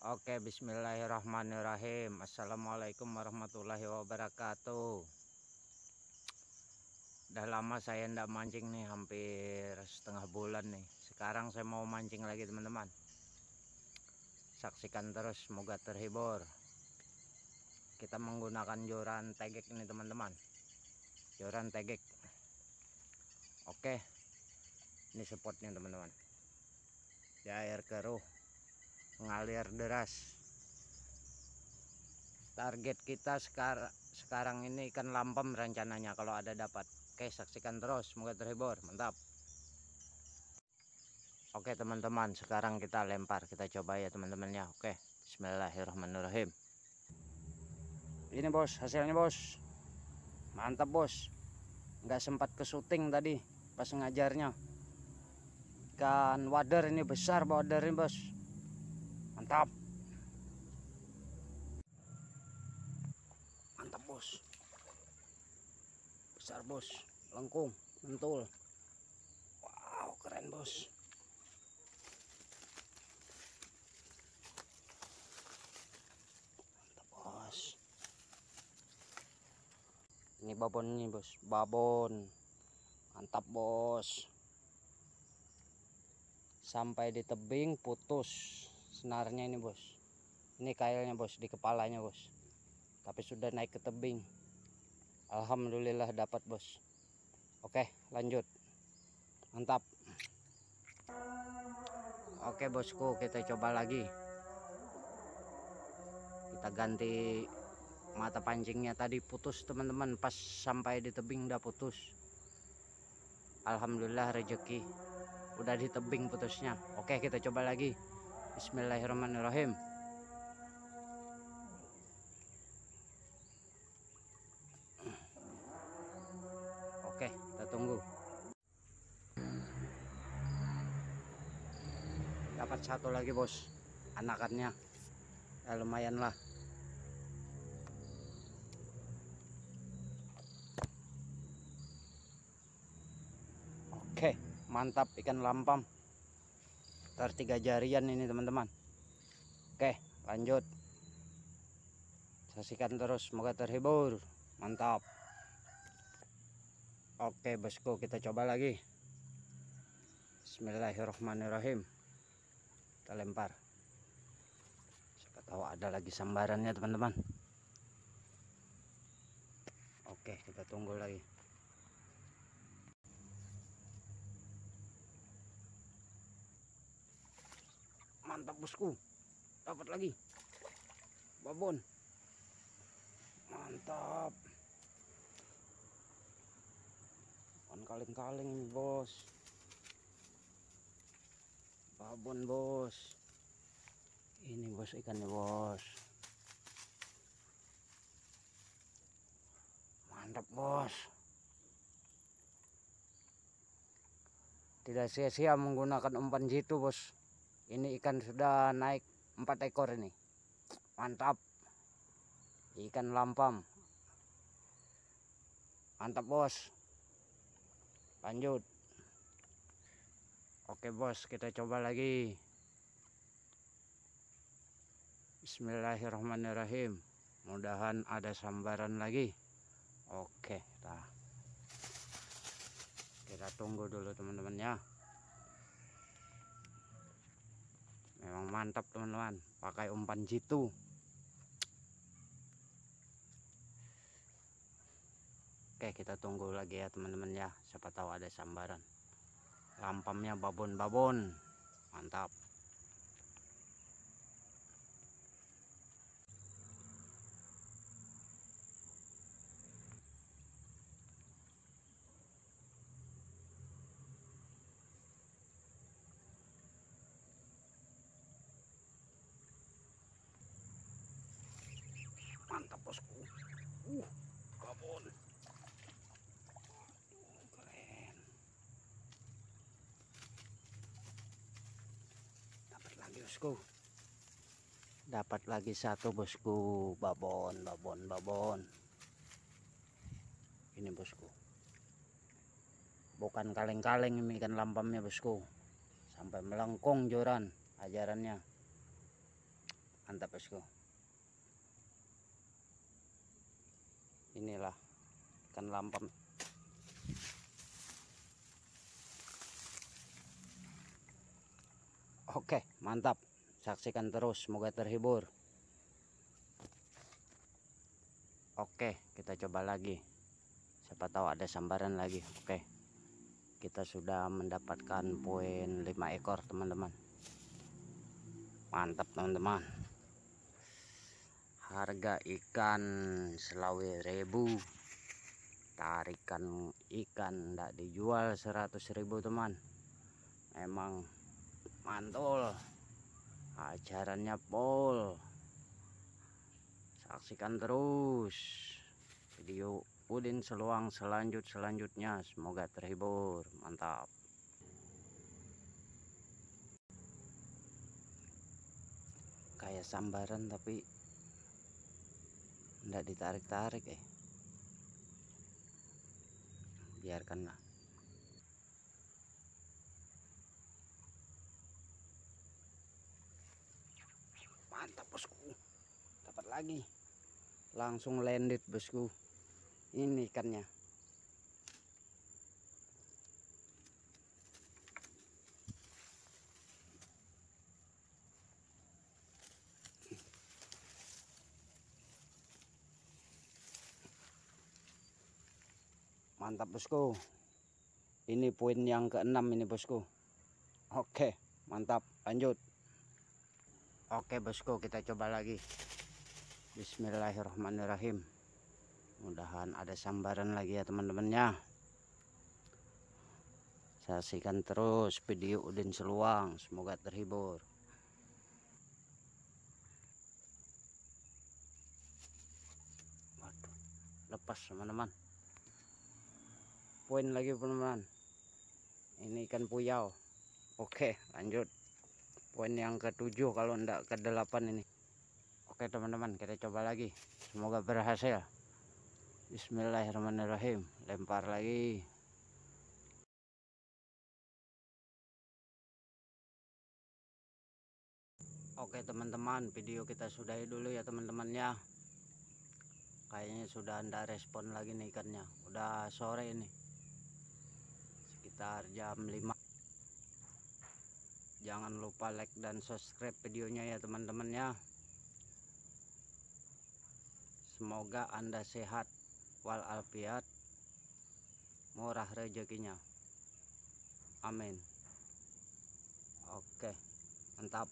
Oke, bismillahirrahmanirrahim. Assalamualaikum warahmatullahi wabarakatuh. Udah lama saya ndak mancing nih, hampir setengah bulan nih. Sekarang saya mau mancing lagi teman-teman. Saksikan terus, semoga terhibur. Kita menggunakan joran tegek ini teman-teman. Joran tegek. Oke, ini spotnya teman-teman. Di air keruh, mengalir deras. Target kita sekarang ini ikan lampam rencananya kalau ada dapat. Oke, saksikan terus, semoga terhibur. Mantap. Oke teman-teman, sekarang kita lempar, kita coba ya teman-temannya. Oke, bismillahirrahmanirrahim. Ini bos, hasilnya bos. Mantap bos. Nggak sempat ke syuting tadi pas ngajarnya. Ikan wader ini besar, wader ini bos. Mantap. Mantap bos. Besar bos, lengkung, mentul. Wow, keren bos. Mantap bos. Ini babon ini bos, babon. Mantap bos. Sampai di tebing putus senarnya ini bos. Ini kailnya bos, di kepalanya bos. Tapi sudah naik ke tebing. Alhamdulillah dapat bos. Oke, lanjut. Mantap. Oke bosku, kita coba lagi. Kita ganti mata pancingnya, tadi putus teman-teman, pas sampai di tebing udah putus. Alhamdulillah rezeki, udah di tebing putusnya. Oke, kita coba lagi. Bismillahirrahmanirrahim. Oke, kita tunggu. Dapat satu lagi bos, anakannya ya lumayan lah. Oke, mantap ikan lampam. 3 jarian ini teman-teman. Oke, lanjut. Saksikan terus, semoga terhibur. Mantap. Oke bosku, kita coba lagi. Bismillahirrahmanirrahim. Kita lempar. Siapa tahu ada lagi sambarannya teman-teman. Oke, kita tunggu lagi. Mantap bosku, dapat lagi babon. Mantap. Ikan kaleng-kaleng ini bos. Babon bos. Ini bos ikannya bos. Mantap bos. Tidak sia-sia menggunakan umpan jitu bos. Ini ikan sudah naik 4 ekor ini. Mantap. Ikan lampam. Mantap bos. Lanjut. Oke bos, kita coba lagi. Bismillahirrahmanirrahim. Mudahan ada sambaran lagi. Oke, kita tunggu dulu teman-teman ya. Memang mantap teman-teman, pakai umpan jitu. Oke, kita tunggu lagi ya teman-teman ya, siapa tahu ada sambaran. Lampamnya babon-babon. Mantap. Mantap bosku. Babon. Keren. Dapat lagi bosku. Dapat lagi satu bosku. Babon, babon, babon. Ini bosku. Bukan kaleng-kaleng ini ikan lampamnya bosku. Sampai melengkung joran ajarannya. Mantap bosku. Inilah ikan lampam. Oke, mantap. Saksikan terus, semoga terhibur. Oke, kita coba lagi. Siapa tahu ada sambaran lagi. Oke. Kita sudah mendapatkan poin 5 ekor, teman-teman. Mantap, teman-teman. Harga ikan selawe ribu. Tarikan ikan tidak dijual 100.000, teman. Emang mantul. Ajarannya pol. Saksikan terus video Udin Seluang selanjutnya. Semoga terhibur. Mantap. Kayak sambaran tapi enggak ditarik-tarik biarkanlah. Mantap bosku, dapat lagi, langsung landed bosku. Ini ikannya. Mantap bosku, ini poin yang ke-6 ini bosku. Oke, mantap, lanjut. Oke bosku, kita coba lagi. Bismillahirrahmanirrahim. Mudahan ada sambaran lagi ya teman-temannya. Saksikan terus video Udin Seluang, semoga terhibur. Waduh, lepas teman-teman. Poin lagi teman-teman. Ini ikan puyau. Oke, lanjut. Poin yang ke-7 kalau enggak ke-8 ini. Oke teman-teman, kita coba lagi. Semoga berhasil. Bismillahirrahmanirrahim. Lempar lagi. Oke teman-teman, video kita sudahi dulu ya teman-temannya. Kayaknya sudah anda respon lagi nih ikannya. Udah sore ini, sekitar jam 5. Jangan lupa like dan subscribe videonya ya teman-temannya. Semoga anda sehat walafiat, murah rezekinya. Amin. Oke, mantap.